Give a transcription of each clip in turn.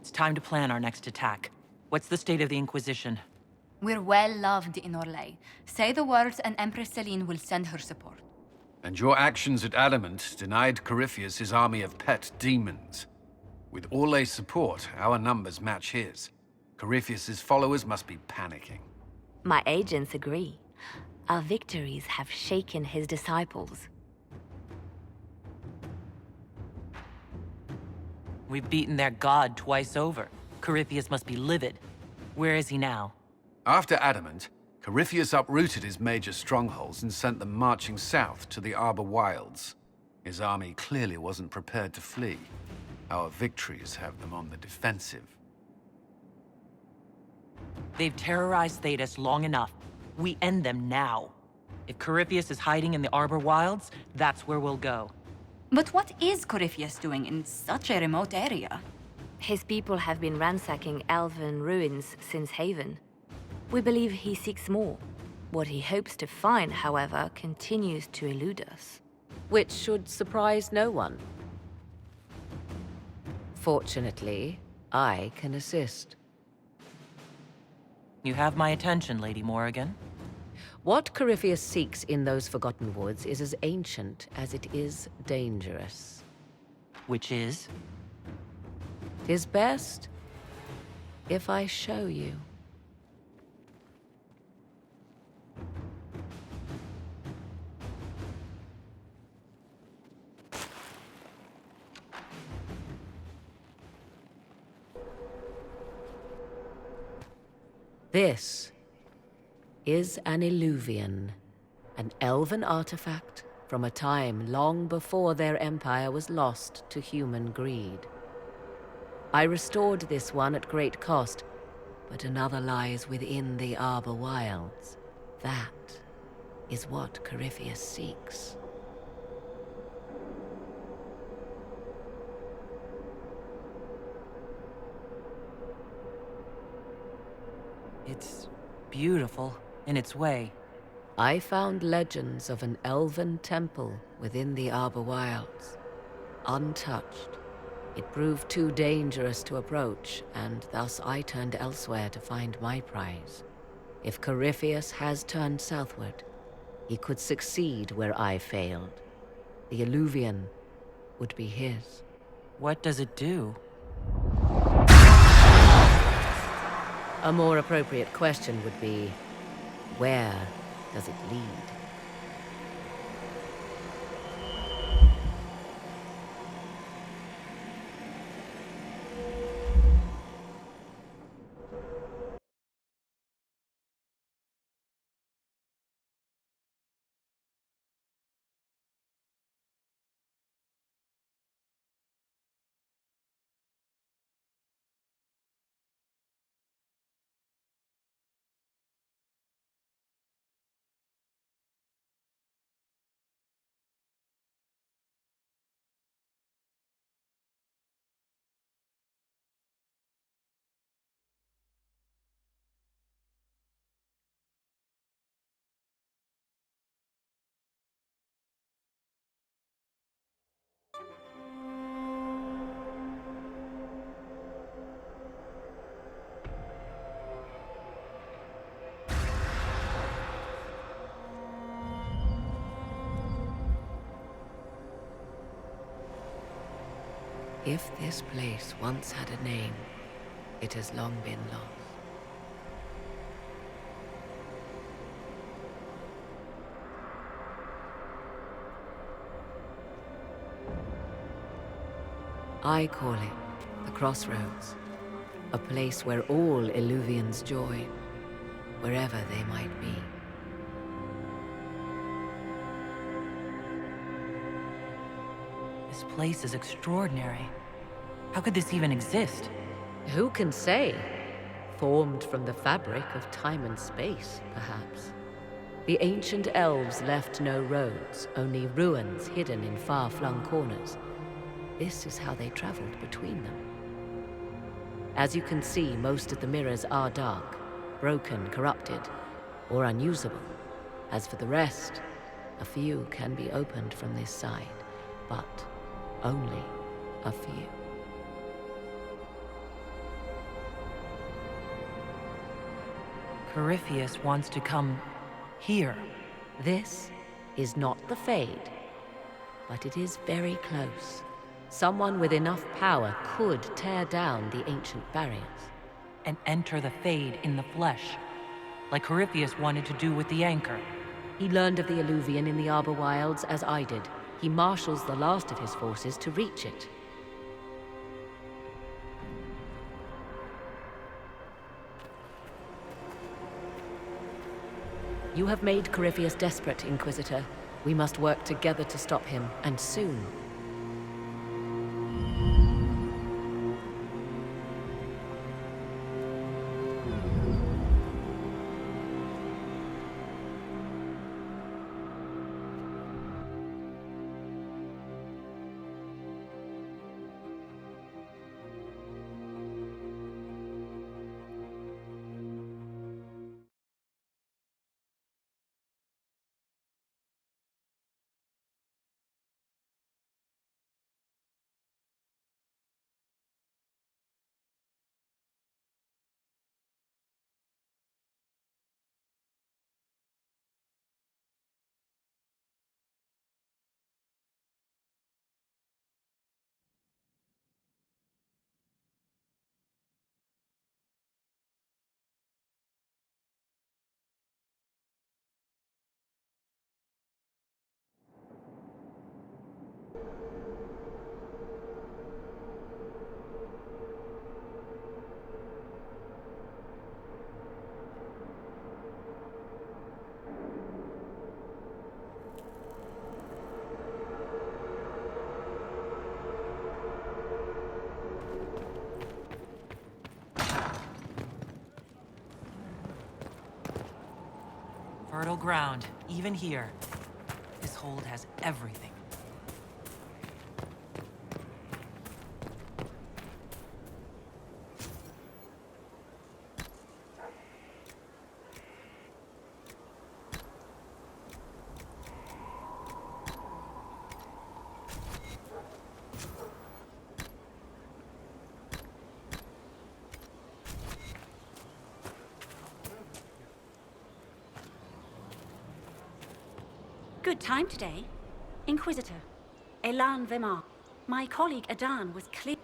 It's time to plan our next attack. What's the state of the Inquisition? We're well loved in Orlais. Say the words and Empress Celine will send her support. And your actions at Adamant denied Corypheus his army of pet demons. With Orlais' support, our numbers match his. Corypheus' followers must be panicking. My agents agree. Our victories have shaken his disciples. We've beaten their god twice over. Corypheus must be livid. Where is he now? After Adamant, Corypheus uprooted his major strongholds and sent them marching south to the Arbor Wilds. His army clearly wasn't prepared to flee. Our victories have them on the defensive. They've terrorized Thedas long enough. We end them now. If Corypheus is hiding in the Arbor Wilds, that's where we'll go. But what is Corypheus doing in such a remote area? His people have been ransacking elven ruins since Haven. We believe he seeks more. What he hopes to find, however, continues to elude us. Which should surprise no one. Fortunately, I can assist. You have my attention, Lady Morrigan. What Corypheus seeks in those Forgotten Woods is as ancient as it is dangerous. Which is? 'Tis best if I show you. This is an Illuvian, an elven artifact from a time long before their empire was lost to human greed. I restored this one at great cost, but another lies within the Arbor Wilds. That is what Corypheus seeks. It's beautiful in its way. I found legends of an elven temple within the Arbor Wilds, untouched. It proved too dangerous to approach, and thus I turned elsewhere to find my prize. If Corypheus has turned southward, he could succeed where I failed. The Illuvian would be his. What does it do? A more appropriate question would be, where does it lead? If this place once had a name, it has long been lost. I call it the Crossroads, a place where all Illuvians join, wherever they might be. This place is extraordinary. How could this even exist? Who can say? Formed from the fabric of time and space, perhaps. The ancient elves left no roads, only ruins hidden in far-flung corners. This is how they traveled between them. As you can see, most of the mirrors are dark, broken, corrupted, or unusable. As for the rest, a few can be opened from this side, but only a few. Corypheus wants to come here. This is not the Fade, but it is very close. Someone with enough power could tear down the ancient barriers. And enter the Fade in the flesh, like Corypheus wanted to do with the Anchor. He learned of the Alluvian in the Arbor Wilds as I did. He marshals the last of his forces to reach it. You have made Corypheus desperate, Inquisitor. We must work together to stop him, and soon. Fertile ground, even here. This hold has everything. Good time today. Inquisitor, Elan Vemar. My colleague Adan was clear.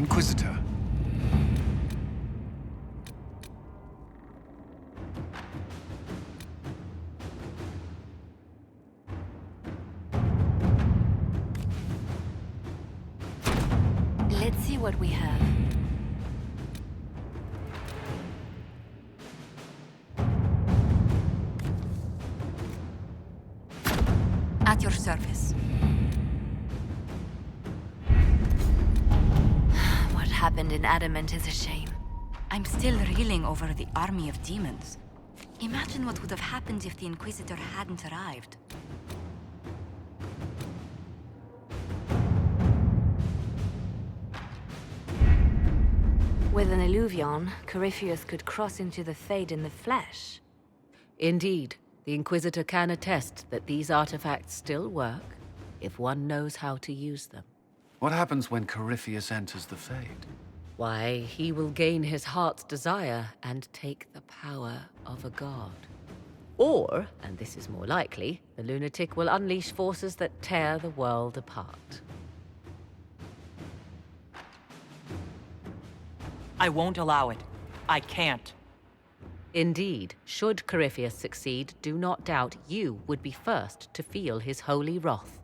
Inquisitor. Let's see what we have. At your service. What happened in Adamant is a shame. I'm still reeling over the army of demons. Imagine what would have happened if the Inquisitor hadn't arrived. With an Illuvion, Corypheus could cross into the Fade in the flesh. Indeed, the Inquisitor can attest that these artifacts still work if one knows how to use them. What happens when Corypheus enters the Fade? Why, he will gain his heart's desire and take the power of a god. Or, and this is more likely, the lunatic will unleash forces that tear the world apart. I won't allow it. I can't. Indeed, should Corypheus succeed, do not doubt you would be first to feel his holy wrath.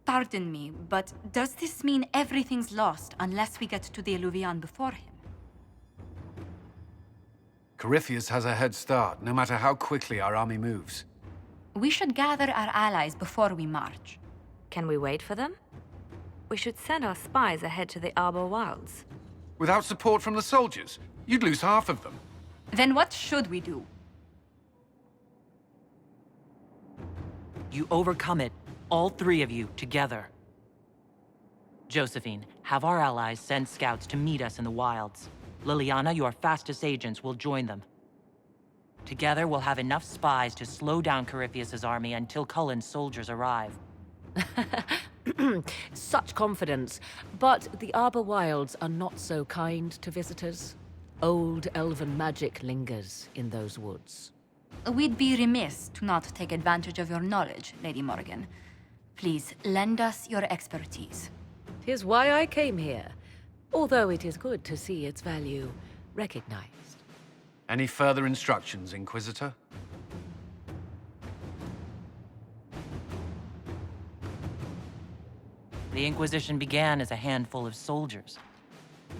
Pardon me, but does this mean everything's lost unless we get to the Illuvion before him? Corypheus has a head start, no matter how quickly our army moves. We should gather our allies before we march. Can we wait for them? We should send our spies ahead to the Arbor Wilds. Without support from the soldiers, you'd lose half of them. Then what should we do? You overcome it, all three of you, together. Josephine, have our allies send scouts to meet us in the wilds. Liliana, your fastest agents, will join them. Together, we'll have enough spies to slow down Corypheus's army until Cullen's soldiers arrive. Such confidence. But the Arbor Wilds are not so kind to visitors. Old elven magic lingers in those woods. We'd be remiss to not take advantage of your knowledge, Lady Morgan. Please, lend us your expertise. 'Tis why I came here, although it is good to see its value recognized. Any further instructions, Inquisitor? The Inquisition began as a handful of soldiers.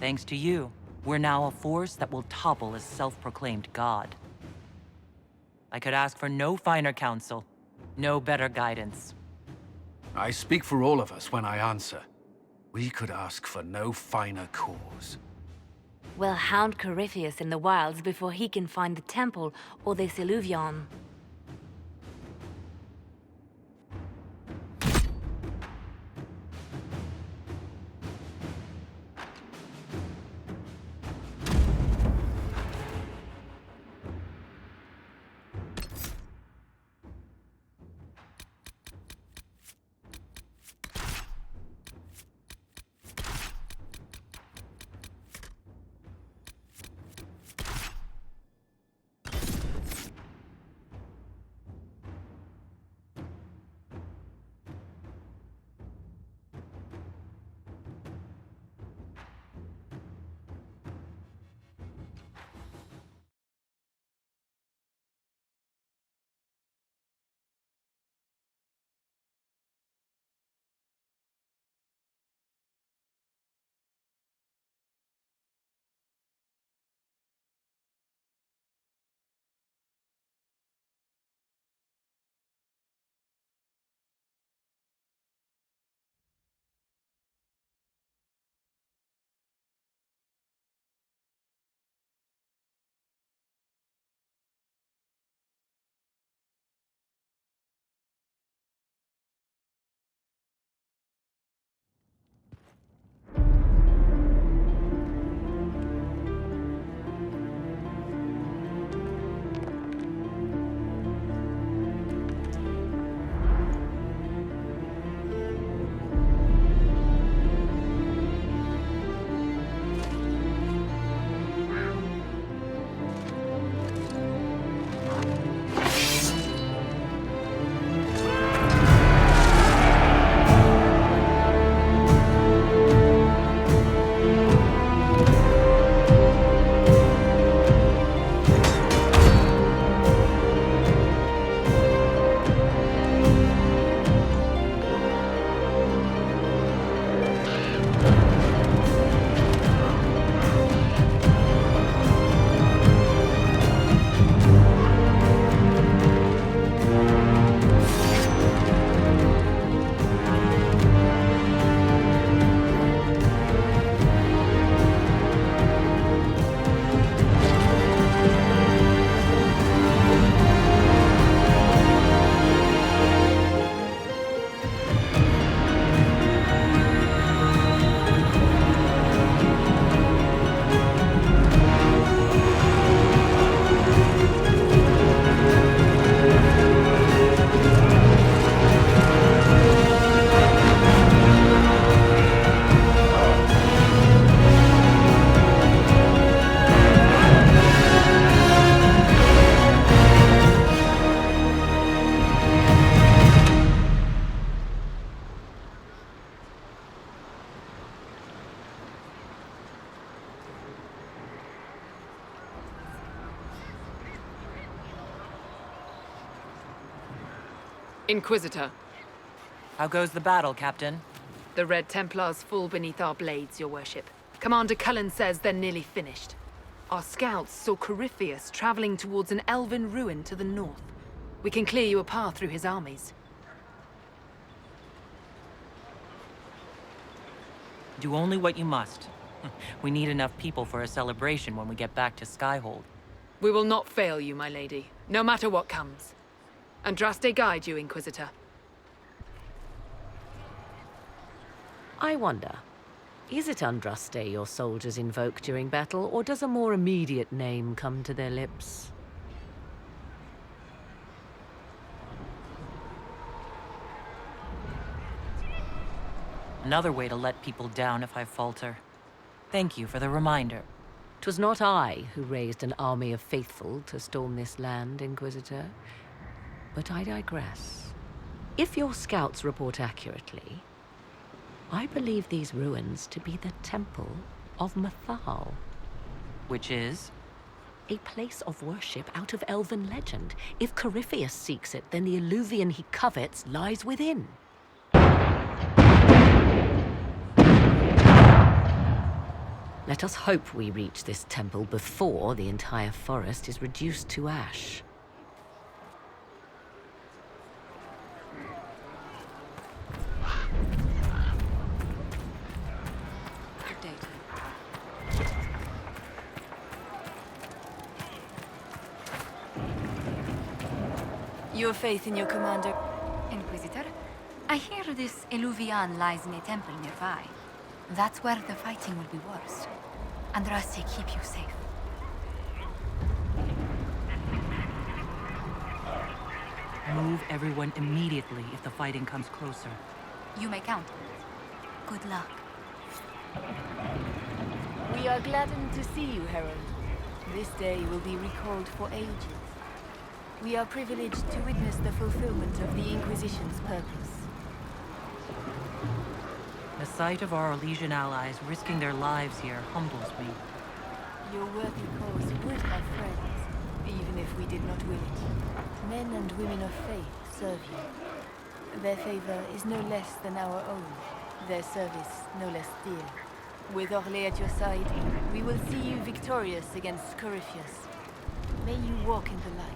Thanks to you, we're now a force that will topple a self-proclaimed god. I could ask for no finer counsel, no better guidance. I speak for all of us when I answer. We could ask for no finer cause. We'll hound Corypheus in the wilds before he can find the temple or this Illuvion. Inquisitor, How goes the battle, Captain? the Red Templars fall beneath our blades, your worship. Commander Cullen says they're nearly finished. Our scouts saw Corypheus traveling towards an elven ruin to the north. We can clear you a path through his armies. Do only what you must. We need enough people for a celebration when we get back to Skyhold. We will not fail you, my lady, no matter what comes. Andraste guide you, Inquisitor. I wonder, is it Andraste your soldiers invoke during battle, or does a more immediate name come to their lips? Another way to let people down if I falter. Thank you for the reminder. 'Twas not I who raised an army of faithful to storm this land, Inquisitor. But I digress. If your scouts report accurately, I believe these ruins to be the Temple of Mathal. Which is? A place of worship out of elven legend. If Corypheus seeks it, then the Illuvian he covets lies within. Let us hope we reach this temple before the entire forest is reduced to ash. You have faith in your commander? Inquisitor, I hear this Illuvian lies in a temple nearby. That's where the fighting will be worst. Andraste, keep you safe. Move everyone immediately if the fighting comes closer. You may count on it. Good luck. We are gladdened to see you, Herald. This day will be recalled for ages. We are privileged to witness the fulfillment of the Inquisition's purpose. The sight of our Elysian allies risking their lives here humbles me. Your worthy cause would have friends, even if we did not will it. Men and women of faith serve you. Their favor is no less than our own, their service no less dear. With Orlais at your side, we will see you victorious against Corypheus. May you walk in the light.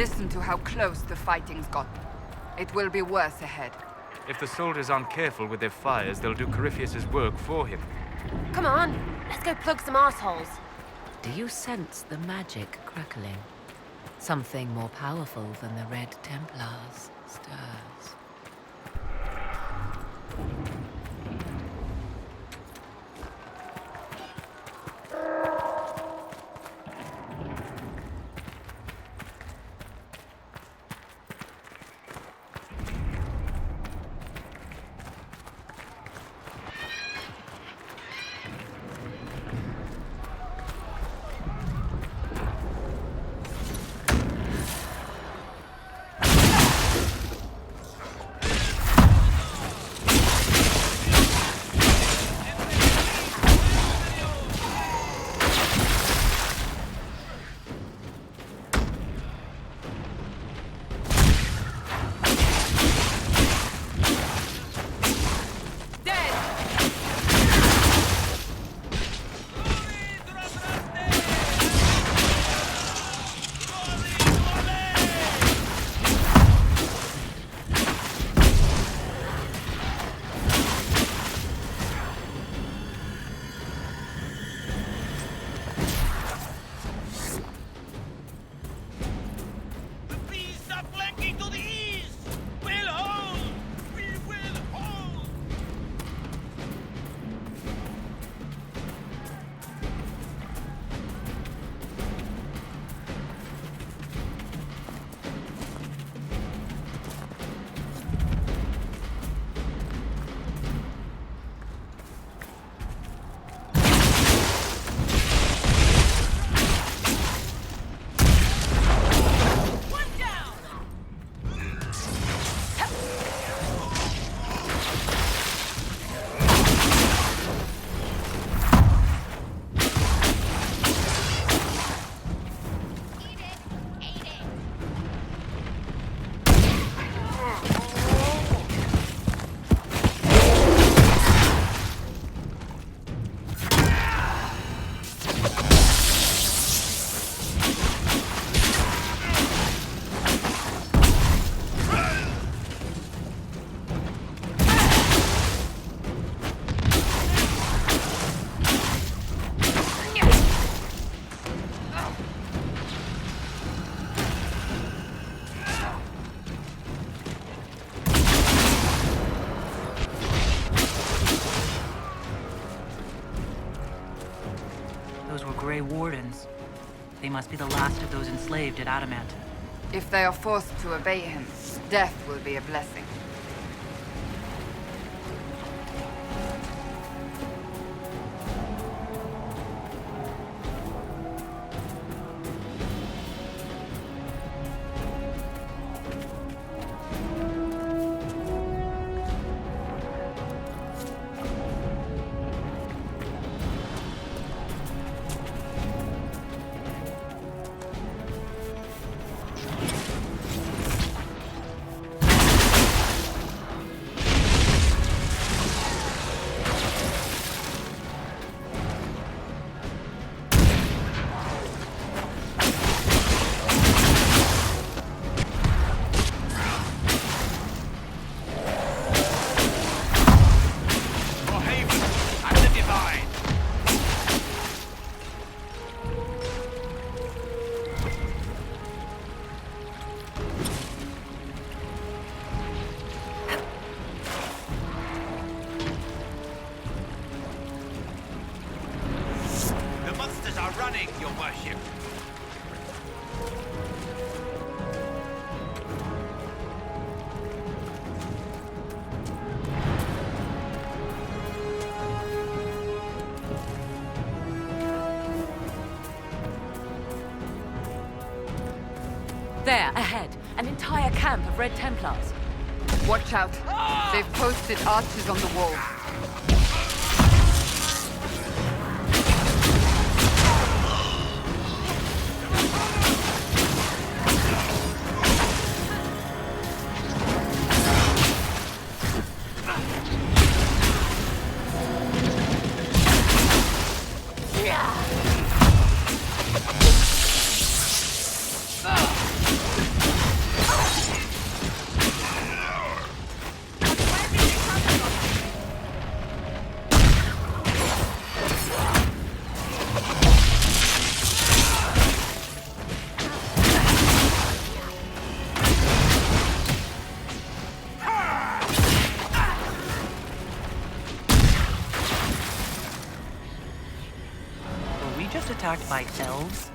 Listen to how close the fighting's got. It will be worse ahead. If the soldiers aren't careful with their fires, they'll do Corypheus's work for him. Come on, let's go plug some assholes. Do you sense the magic crackling? Something more powerful than the Red Templars stirs. Grey Wardens. They must be the last of those enslaved at Adamant. If they are forced to obey him, death will be a blessing. There, ahead, an entire camp of Red Templars. Watch out. They've posted archers on the wall. attacked by elves?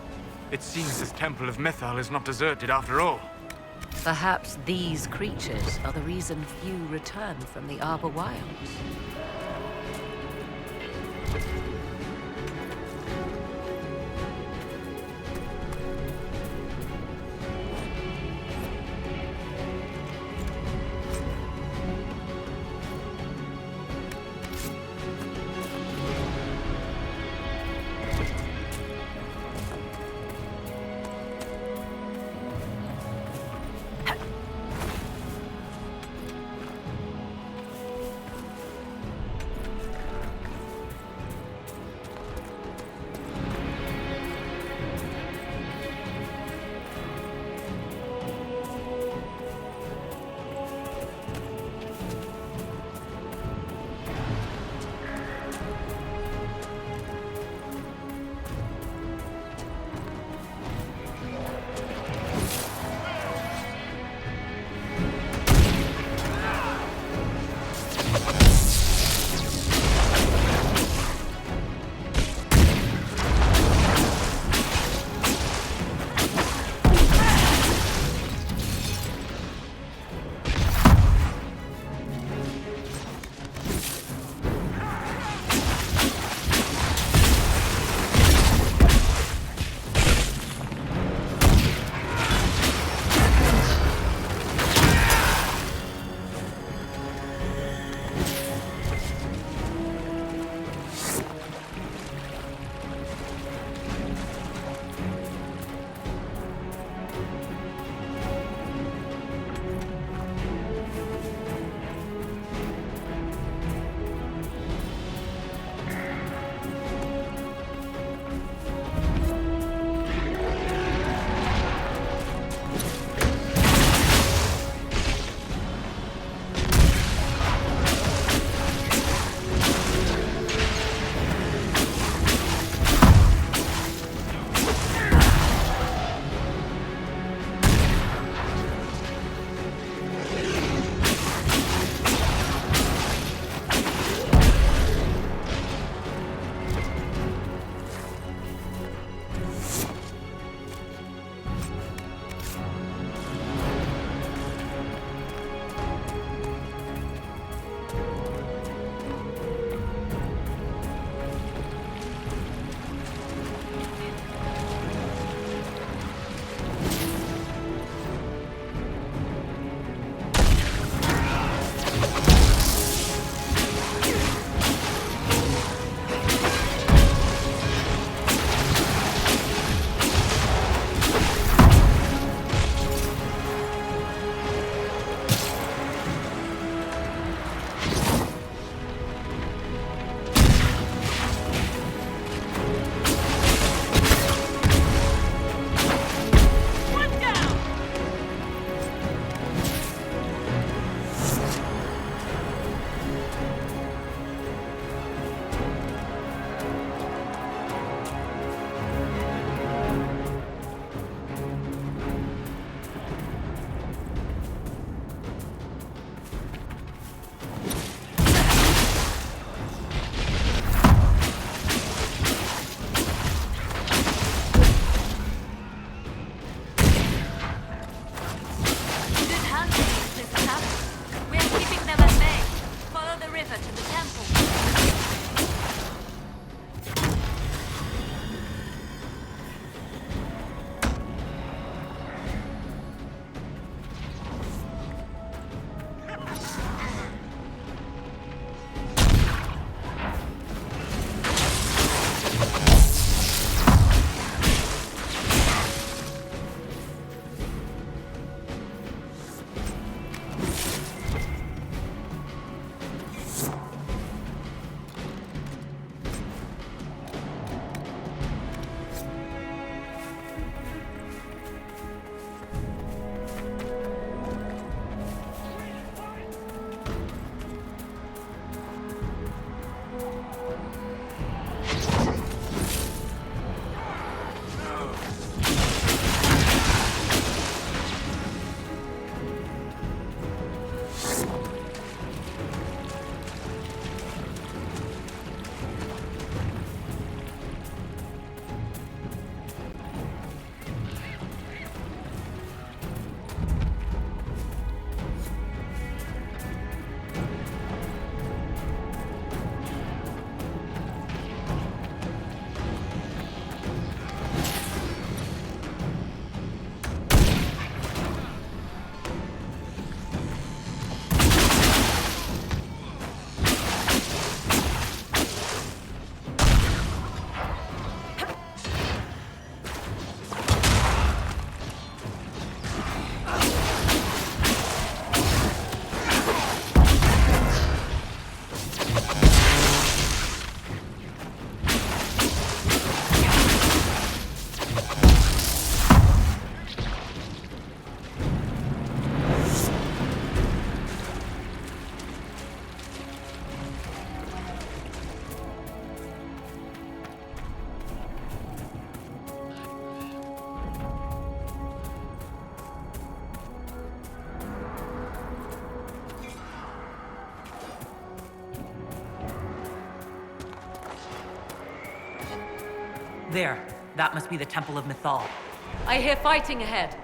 It seems this Temple of Mythal is not deserted after all. Perhaps these creatures are the reason few return from the Arbor Wilds. There. That must be the Temple of Mythal. I hear fighting ahead.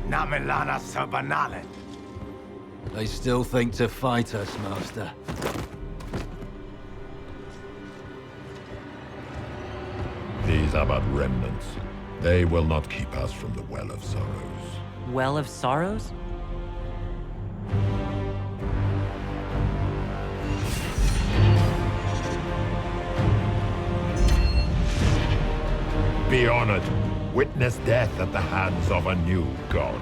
Namelana Sabanale. They still think to fight us, Master. These are but remnants. They will not keep us from the Well of Sorrows. Well of Sorrows? Be honored. Witness death at the hands of a new god.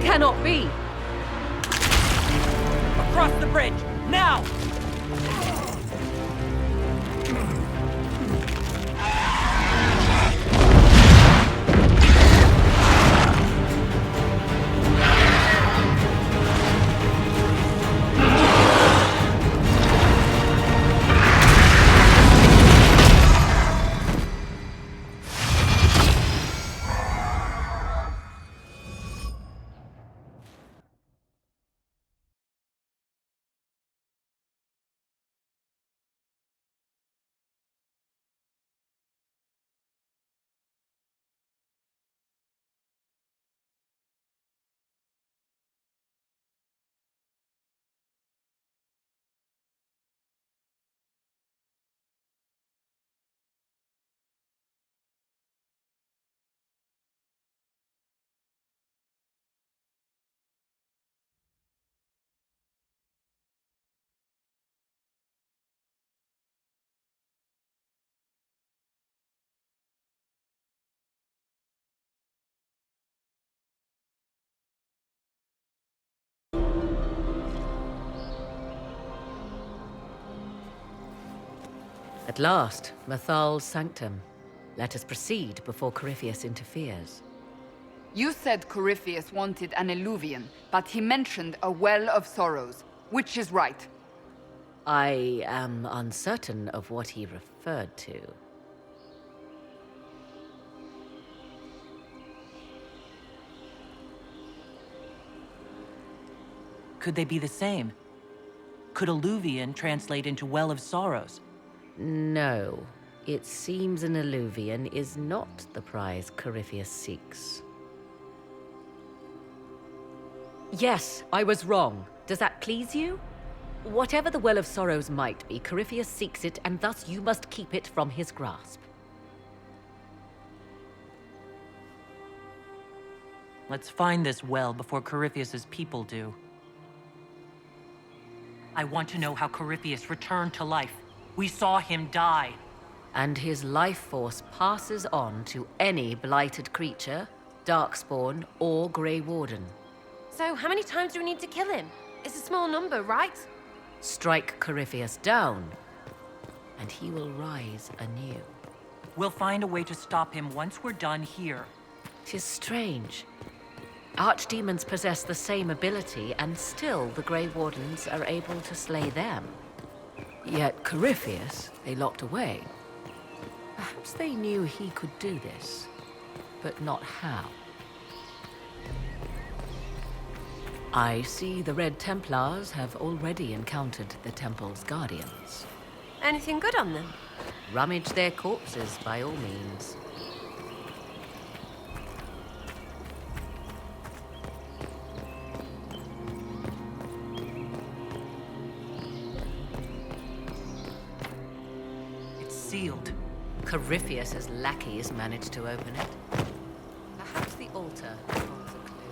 Cannot be! Across the bridge! Now! At last, Mythal's sanctum. Let us proceed before Corypheus interferes. You said Corypheus wanted an Eluvian, but he mentioned a Well of Sorrows. Which is right? I am uncertain of what he referred to. Could they be the same? Could Eluvian translate into Well of Sorrows? No. It seems an Eluvian is not the prize Corypheus seeks. Yes, I was wrong. Does that please you? Whatever the Well of Sorrows might be, Corypheus seeks it, and thus you must keep it from his grasp. Let's find this well before Corypheus's people do. I want to know how Corypheus returned to life. We saw him die. And his life force passes on to any blighted creature, Darkspawn, or Grey Warden. So, how many times do we need to kill him? It's a small number, right? Strike Corypheus down, and he will rise anew. We'll find a way to stop him once we're done here. 'Tis strange. Archdemons possess the same ability, and still the Grey Wardens are able to slay them. Yet Corypheus, they locked away. Perhaps they knew he could do this, but not how. I see the Red Templars have already encountered the temple's guardians. Anything good on them? Rummage their corpses, by all means. It's sealed. Corypheus's lackeys managed to open it. Perhaps the altar holds a clue.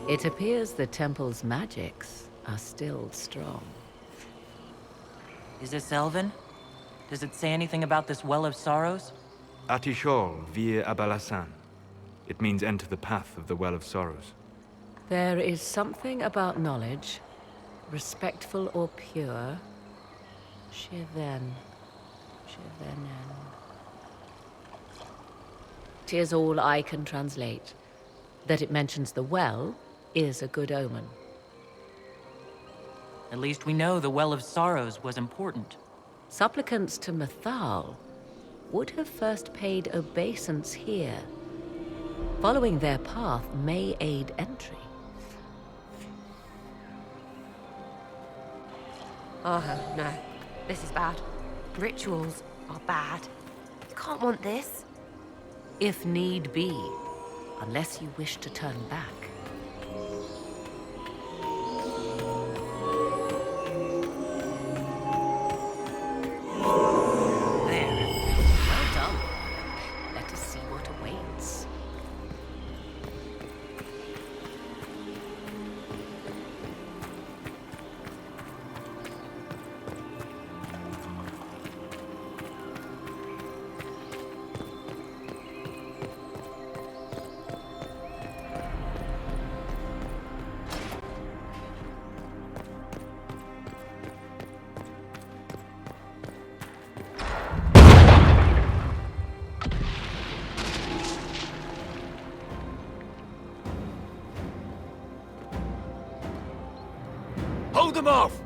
It appears the temple's magics are still strong. Is this Elven? Does it say anything about this Well of Sorrows? Atishol vir Abalasan. It means enter the path of the Well of Sorrows. There is something about knowledge, respectful or pure. Shivenen. 'Tis all I can translate. That it mentions the well is a good omen. At least we know the Well of Sorrows was important. Supplicants to Mathal would have first paid obeisance here. Following their path may aid entry. Oh, no. This is bad. Rituals are bad. You can't want this. If need be, unless you wish to turn back. There. Well done. Let us see what awaits. Hold them off!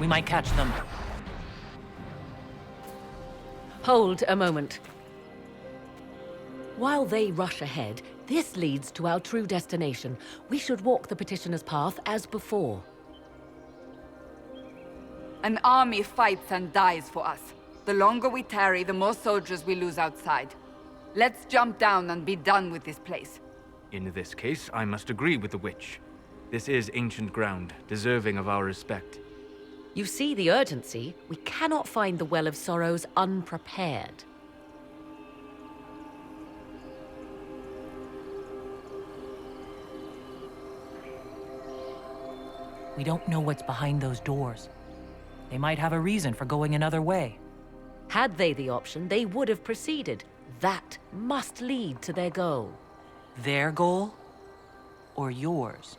We might catch them. Hold a moment. While they rush ahead, this leads to our true destination. We should walk the petitioner's path as before. An army fights and dies for us. The longer we tarry, the more soldiers we lose outside. Let's jump down and be done with this place. In this case, I must agree with the witch. This is ancient ground, deserving of our respect. You see the urgency? We cannot find the Well of Sorrows unprepared. We don't know what's behind those doors. They might have a reason for going another way. Had they the option, they would have proceeded. That must lead to their goal. Their goal? Or yours?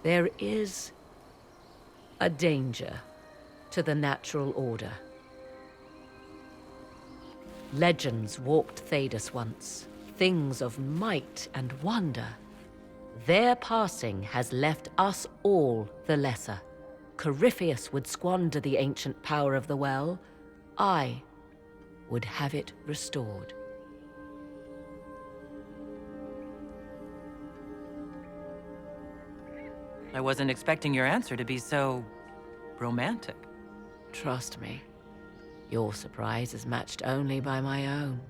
There is a danger to the natural order. Legends walked Thedas once, things of might and wonder. Their passing has left us all the lesser. Corypheus would squander the ancient power of the well. I would have it restored. I wasn't expecting your answer to be so romantic. Trust me, your surprise is matched only by my own.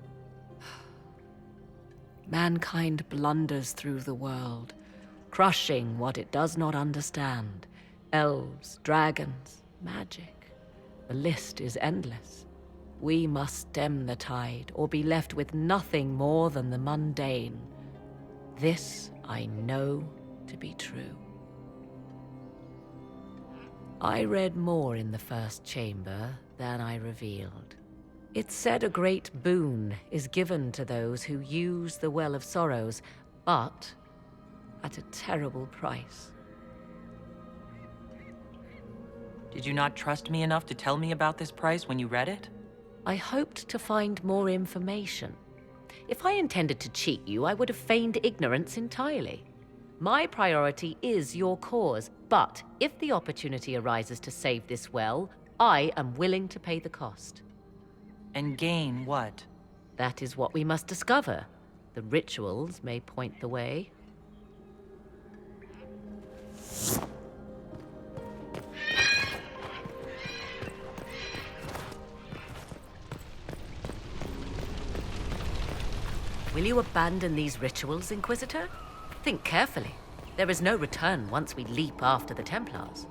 Mankind blunders through the world, crushing what it does not understand. Elves, dragons, magic. The list is endless. We must stem the tide, or be left with nothing more than the mundane. This I know to be true. I read more in the first chamber than I revealed. It said a great boon is given to those who use the Well of Sorrows, but at a terrible price. Did you not trust me enough to tell me about this price when you read it? I hoped to find more information. If I intended to cheat you, I would have feigned ignorance entirely. My priority is your cause, but if the opportunity arises to save this well, I am willing to pay the cost. And gain what? That is what we must discover. The rituals may point the way. Will you abandon these rituals, Inquisitor? Think carefully. There is no return once we leap after the Templars.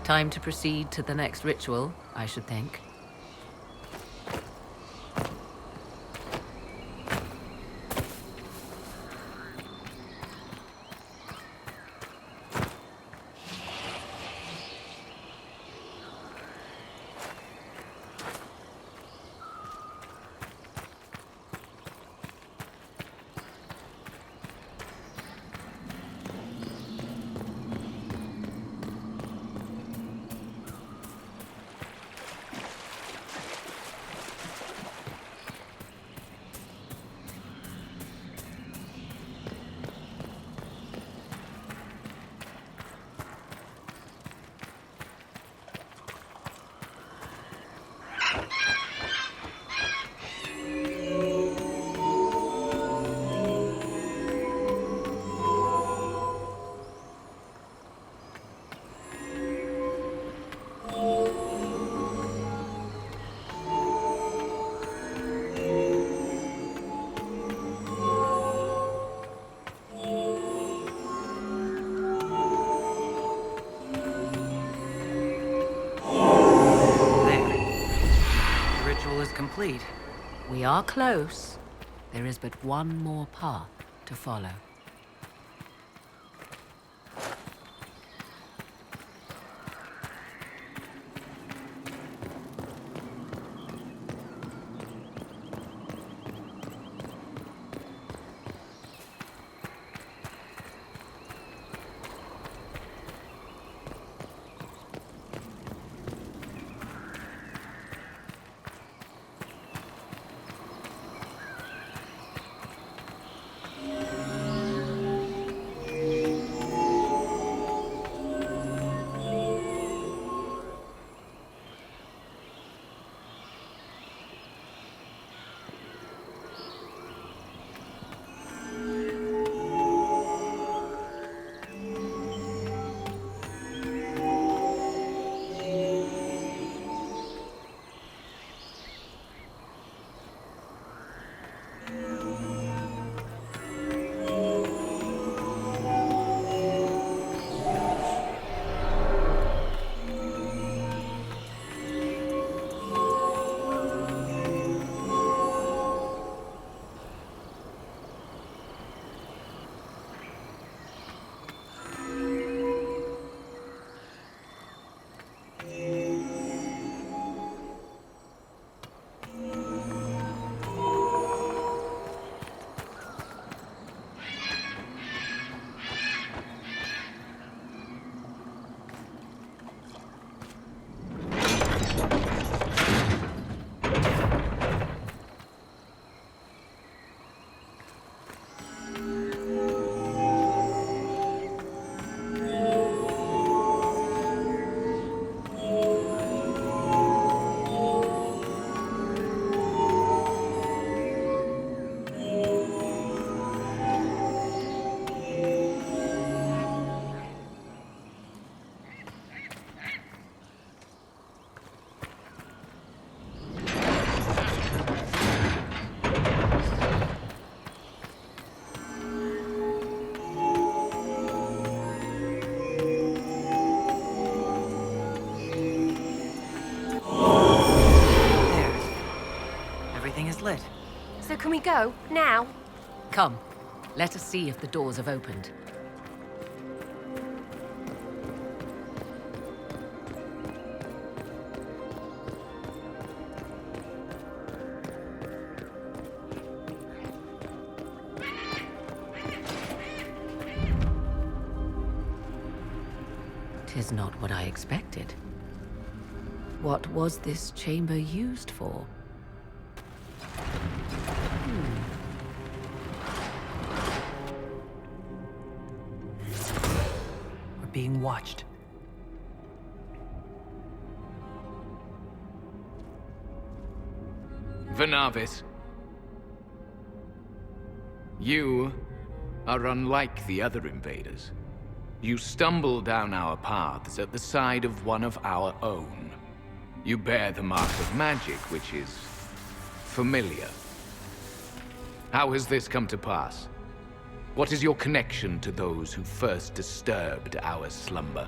Time to proceed to the next ritual, I should think. Complete. We are close. There is but one more path to follow. Lit. So can we go? Now? Come. Let us see if the doors have opened. Tis not what I expected. What was this chamber used for? Being watched. Venavis, you are unlike the other invaders. You stumble down our paths at the side of one of our own. You bear the mark of magic, which is familiar. How has this come to pass? What is your connection to those who first disturbed our slumber?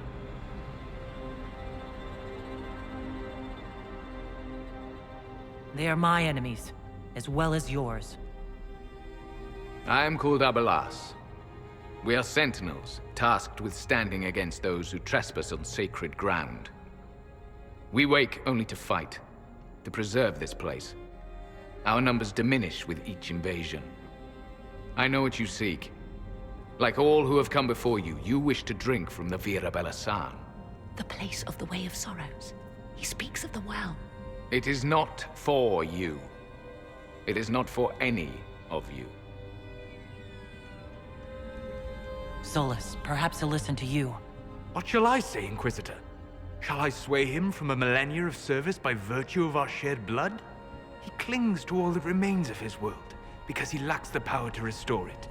They are my enemies, as well as yours. I am called Abelas. We are sentinels, tasked with standing against those who trespass on sacred ground. We wake only to fight, to preserve this place. Our numbers diminish with each invasion. I know what you seek. Like all who have come before you, you wish to drink from the Vira Belasan. The place of the Way of Sorrows. He speaks of the well. It is not for you. It is not for any of you. Solus, perhaps he'll listen to you. What shall I say, Inquisitor? Shall I sway him from a millennia of service by virtue of our shared blood? He clings to all that remains of his world, because he lacks the power to restore it.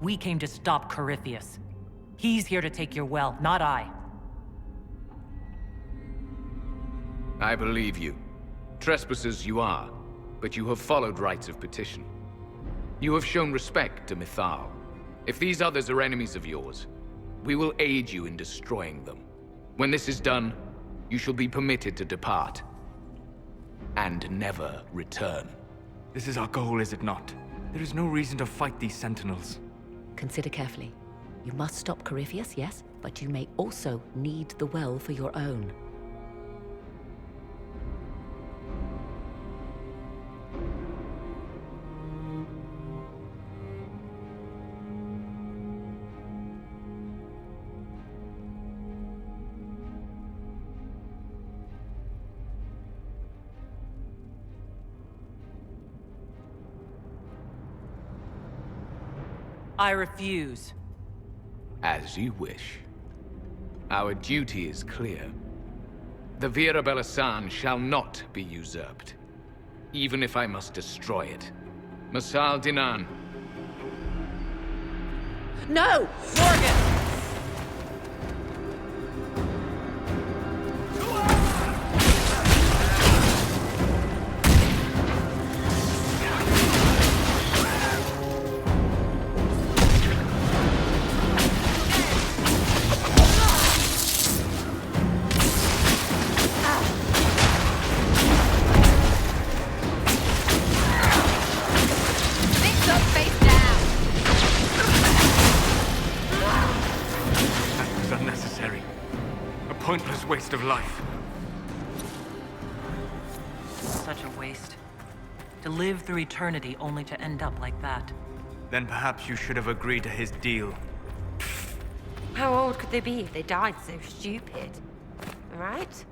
We came to stop Corypheus. He's here to take your well, not I. I believe you. Trespassers you are, but you have followed rites of petition. You have shown respect to Mythal. If these others are enemies of yours, we will aid you in destroying them. When this is done, you shall be permitted to depart. And never return. This is our goal, is it not? There is no reason to fight these sentinels. Consider carefully. You must stop Corypheus, yes, but you may also need the well for your own. I refuse. As you wish. Our duty is clear. The Vira Belasan shall not be usurped, even if I must destroy it. Masal Dinan. No! Morgan! Pointless waste of life. Such a waste. To live through eternity only to end up like that. Then perhaps you should have agreed to his deal. How old could they be if they died so stupid? Right?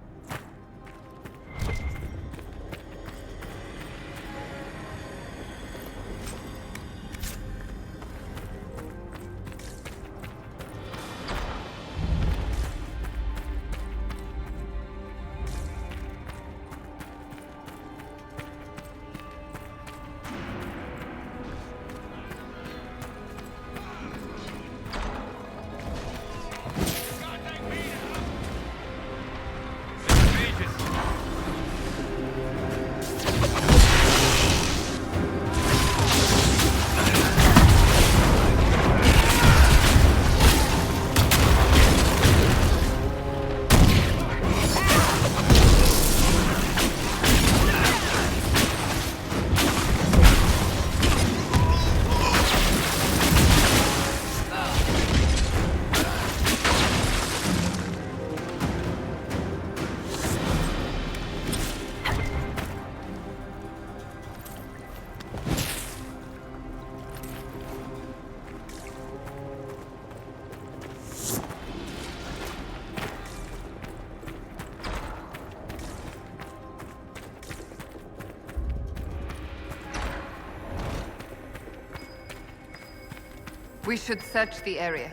We should search the area.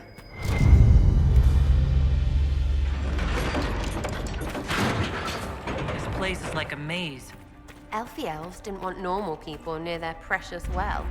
This place is like a maze. Elfie elves didn't want normal people near their precious well.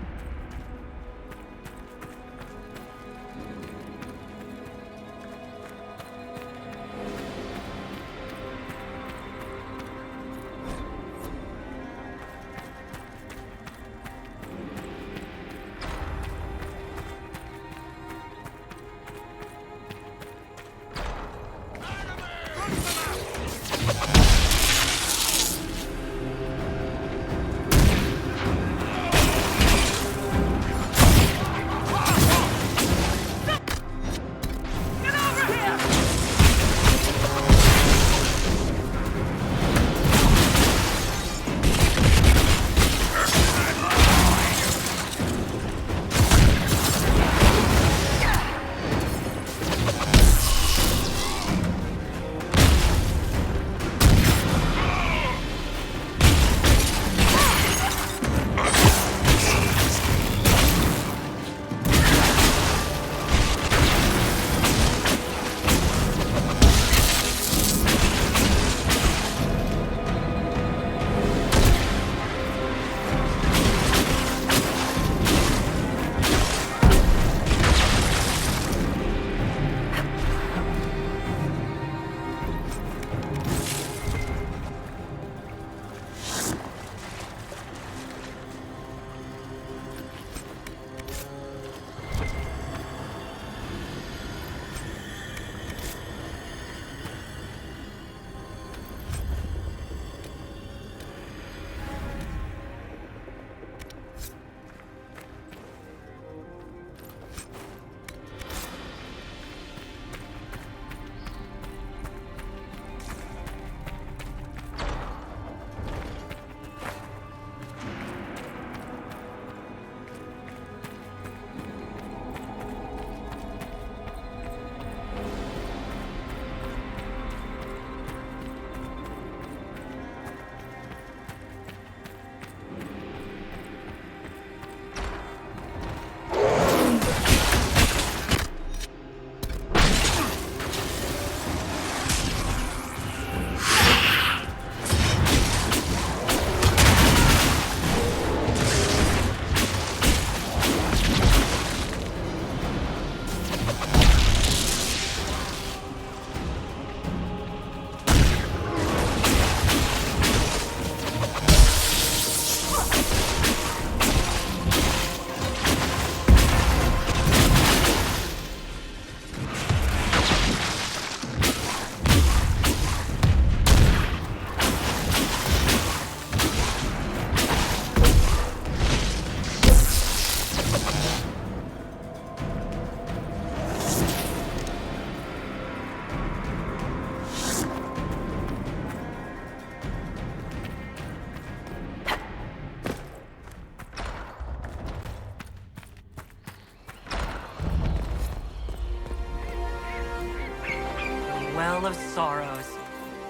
Well of sorrows.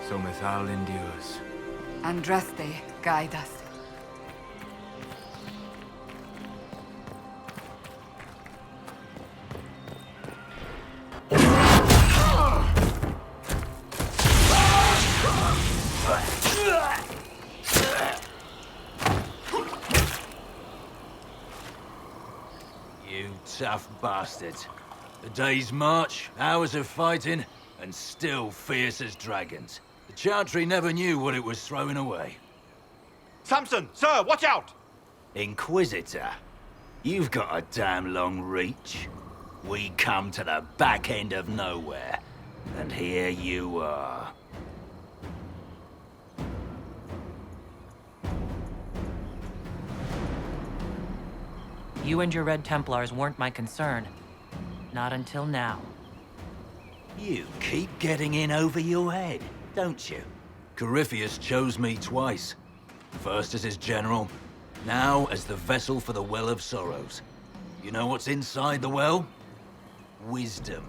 So Mythal endures. Andraste, guide us. You tough bastards. A day's march, hours of fighting, and still fierce as dragons. The Chantry never knew what it was throwing away. Samson, sir, watch out! Inquisitor, you've got a damn long reach. We come to the back end of nowhere, and here you are. You and your Red Templars weren't my concern. Not until now. You keep getting in over your head, don't you? Corypheus chose me twice. First as his general, now as the vessel for the Well of Sorrows. You know what's inside the well? Wisdom.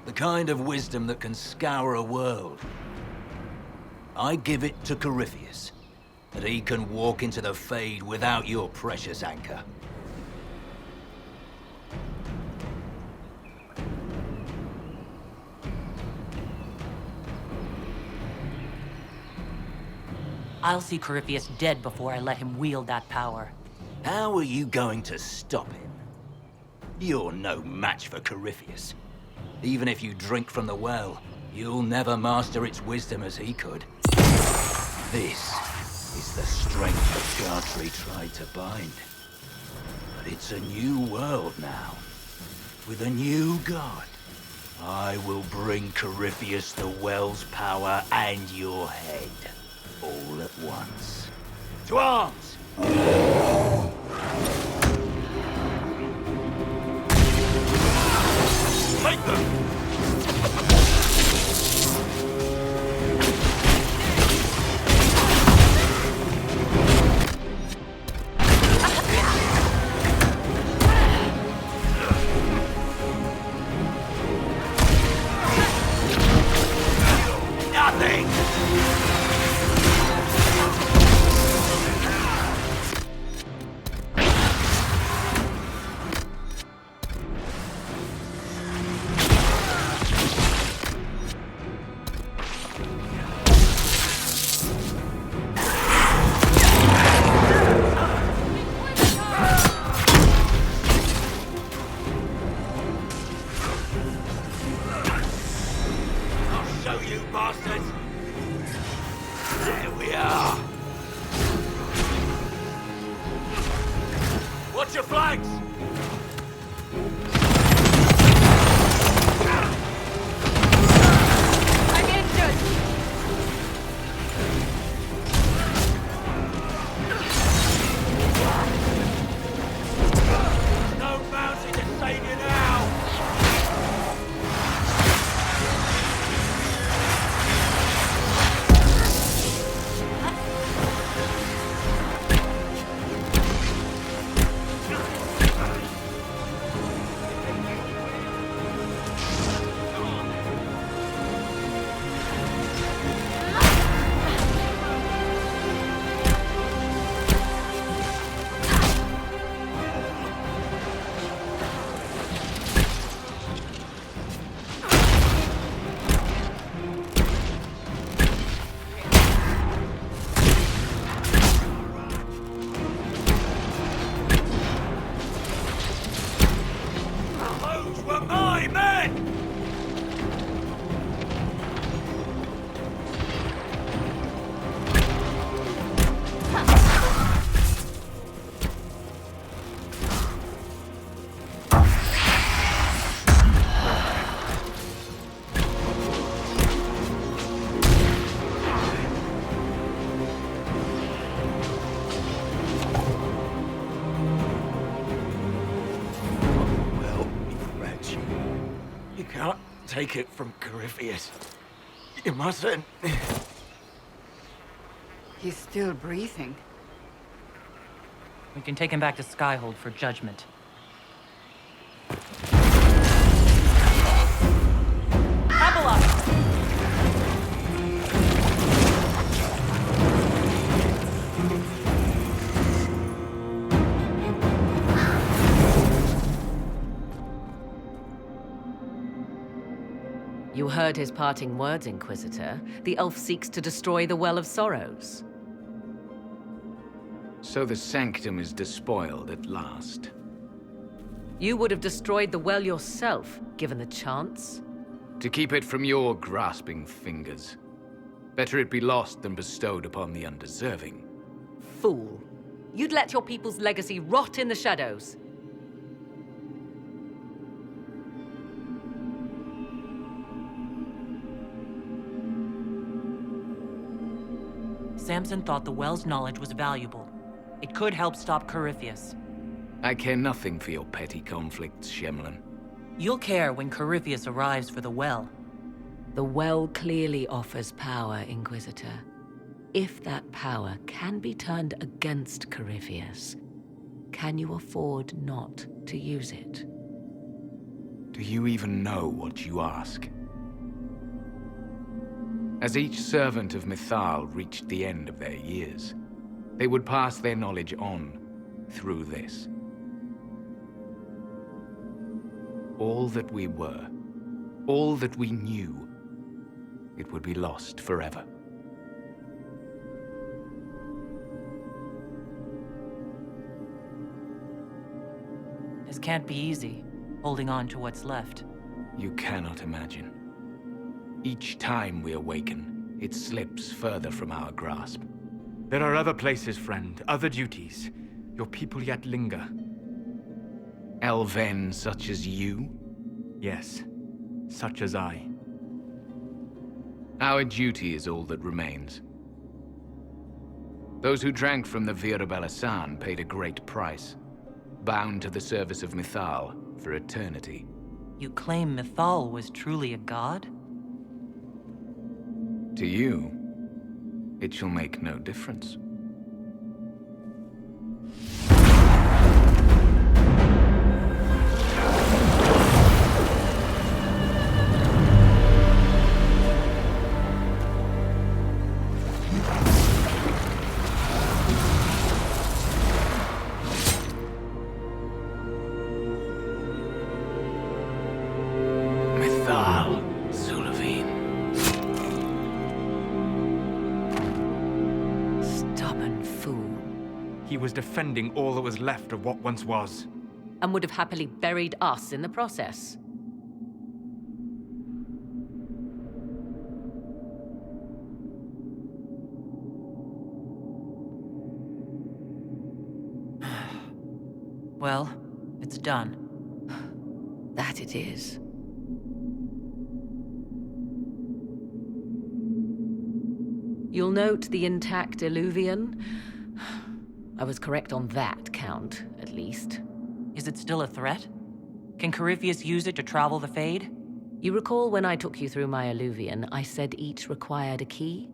The kind of wisdom that can scour a world. I give it to Corypheus, that he can walk into the Fade without your precious anchor. I'll see Corypheus dead before I let him wield that power. How are you going to stop him? You're no match for Corypheus. Even if you drink from the well, you'll never master its wisdom as he could. This is the strength the Chantry tried to bind. But it's a new world now, with a new god. I will bring Corypheus the well's power and your head. All at once. To arms! Take them! Nothing! Watch your flanks! I'm injured! No bounty to save you now! You can't take it from Corypheus. You mustn't. He's still breathing. We can take him back to Skyhold for judgment. You heard his parting words, Inquisitor. The elf seeks to destroy the Well of Sorrows. So the Sanctum is despoiled at last. You would have destroyed the well yourself, given the chance. To keep it from your grasping fingers. Better it be lost than bestowed upon the undeserving. Fool. You'd let your people's legacy rot in the shadows. Samson thought the well's knowledge was valuable. It could help stop Corypheus. I care nothing for your petty conflicts, Shemlin. You'll care when Corypheus arrives for the well. The well clearly offers power, Inquisitor. If that power can be turned against Corypheus, can you afford not to use it? Do you even know what you ask? As each servant of Mythal reached the end of their years, they would pass their knowledge on through this. All that we were, all that we knew, it would be lost forever. This can't be easy, holding on to what's left. You cannot imagine. Each time we awaken, it slips further from our grasp. There are other places, friend, other duties. Your people yet linger. Elven such as you? Yes, such as I. Our duty is all that remains. Those who drank from the Virabelasan paid a great price, bound to the service of Mythal for eternity. You claim Mythal was truly a god? To you, it shall make no difference. He was defending all that was left of what once was. And would have happily buried us in the process. Well, it's done. That it is. You'll note the intact Illuvian. I was correct on that count, at least. Is it still a threat? Can Corypheus use it to travel the Fade? You recall when I took you through my Illuvian, I said each required a key?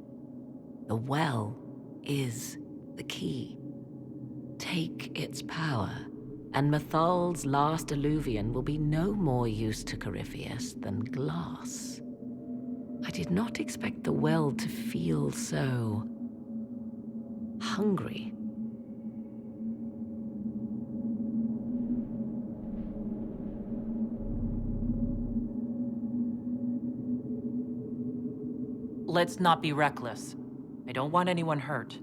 The well is the key. Take its power, and Mythal's last Illuvian will be no more use to Corypheus than glass. I did not expect the well to feel so hungry. Let's not be reckless. I don't want anyone hurt.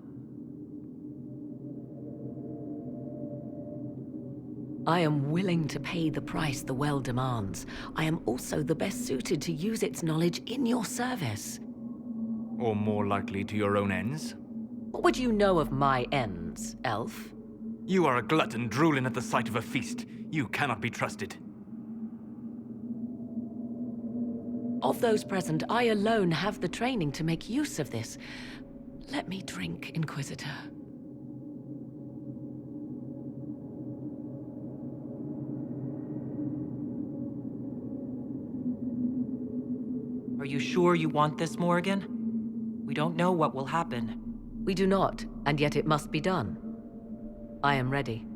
I am willing to pay the price the well demands. I am also the best suited to use its knowledge in your service. Or more likely to your own ends? What would you know of my ends, elf? You are a glutton drooling at the sight of a feast. You cannot be trusted. Of those present, I alone have the training to make use of this. Let me drink, Inquisitor. Are you sure you want this, Morgan? We don't know what will happen. We do not, and yet it must be done. I am ready.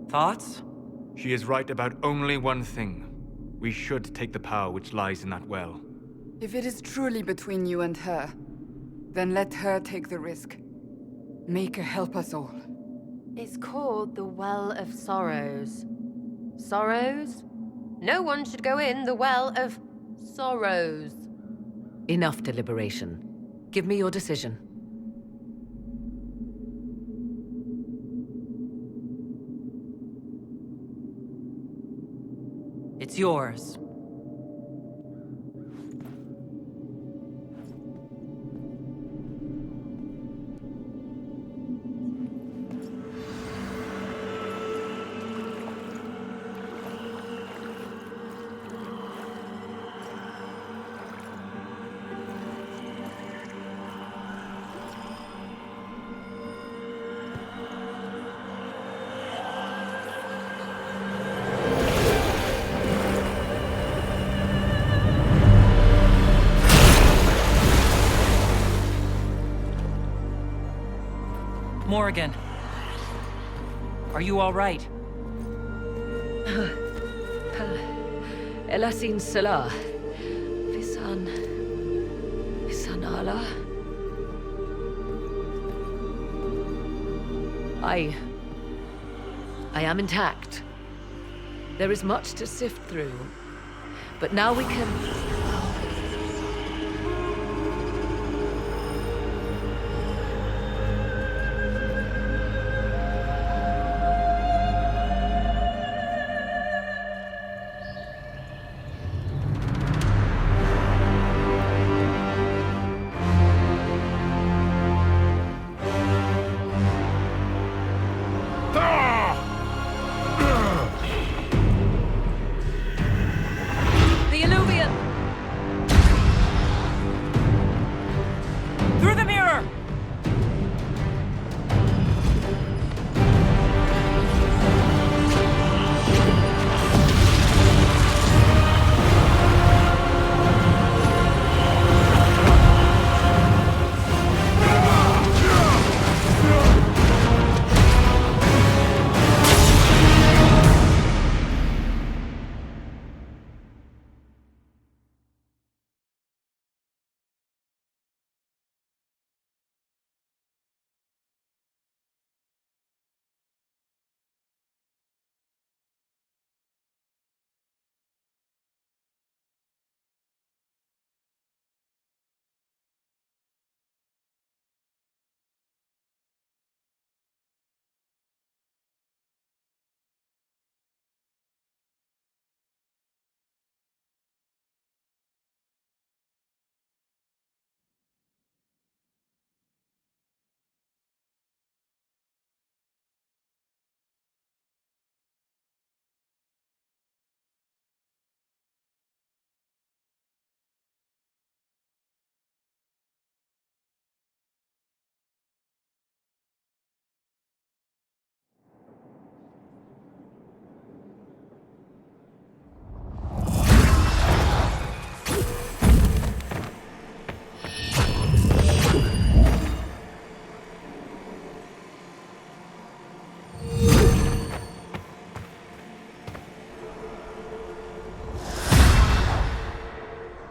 Thoughts? She is right about only one thing. We should take the power which lies in that well. If it is truly between you and her, then let her take the risk. Make her help us all. It's called the Well of Sorrows. Sorrows? No one should go in the Well of Sorrows. Enough deliberation. Give me your decision. It's yours. Morgan. Are you all right? Elasin Salah. Visanala. I am intact. There is much to sift through, but now we can...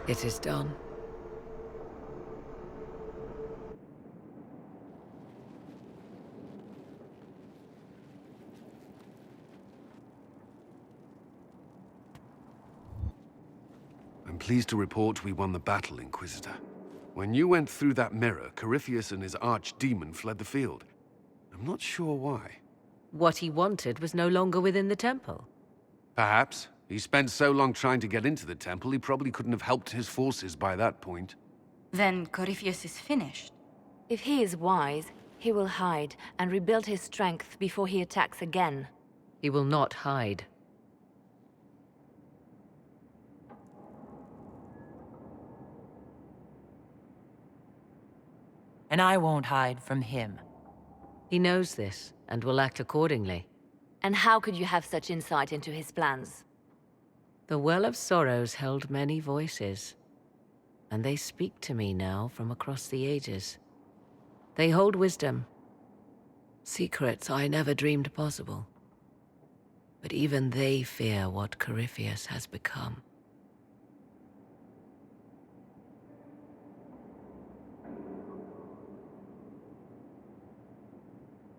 It is done. I'm pleased to report we won the battle, Inquisitor. When you went through that mirror, Corypheus and his archdemon fled the field. I'm not sure why. What he wanted was no longer within the temple. Perhaps. He spent so long trying to get into the temple, he probably couldn't have helped his forces by that point. Then Corypheus is finished. If he is wise, he will hide and rebuild his strength before he attacks again. He will not hide. And I won't hide from him. He knows this, and will act accordingly. And how could you have such insight into his plans? The Well of Sorrows held many voices, and they speak to me now from across the ages. They hold wisdom, secrets I never dreamed possible. But even they fear what Corypheus has become.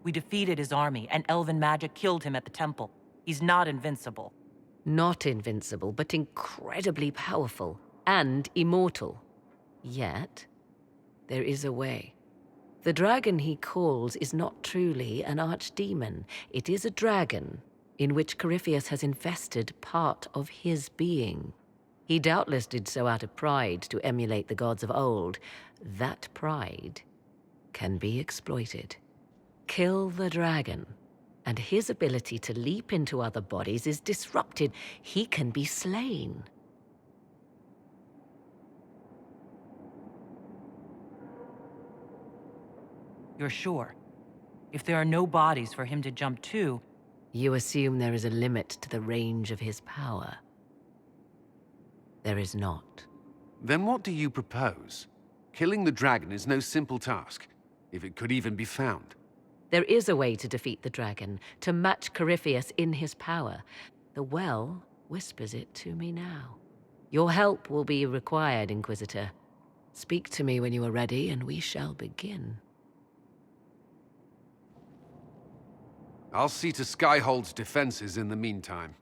We defeated his army, and elven magic killed him at the temple. He's not invincible. Not invincible, but incredibly powerful and immortal. Yet, there is a way. The dragon he calls is not truly an archdemon. It is a dragon in which Corypheus has invested part of his being. He doubtless did so out of pride to emulate the gods of old. That pride can be exploited. Kill the dragon, and his ability to leap into other bodies is disrupted. He can be slain. You're sure? If there are no bodies for him to jump to... You assume there is a limit to the range of his power. There is not. Then what do you propose? Killing the dragon is no simple task, if it could even be found. There is a way to defeat the dragon, to match Corypheus in his power. The well whispers it to me now. Your help will be required, Inquisitor. Speak to me when you are ready, and we shall begin. I'll see to Skyhold's defenses in the meantime.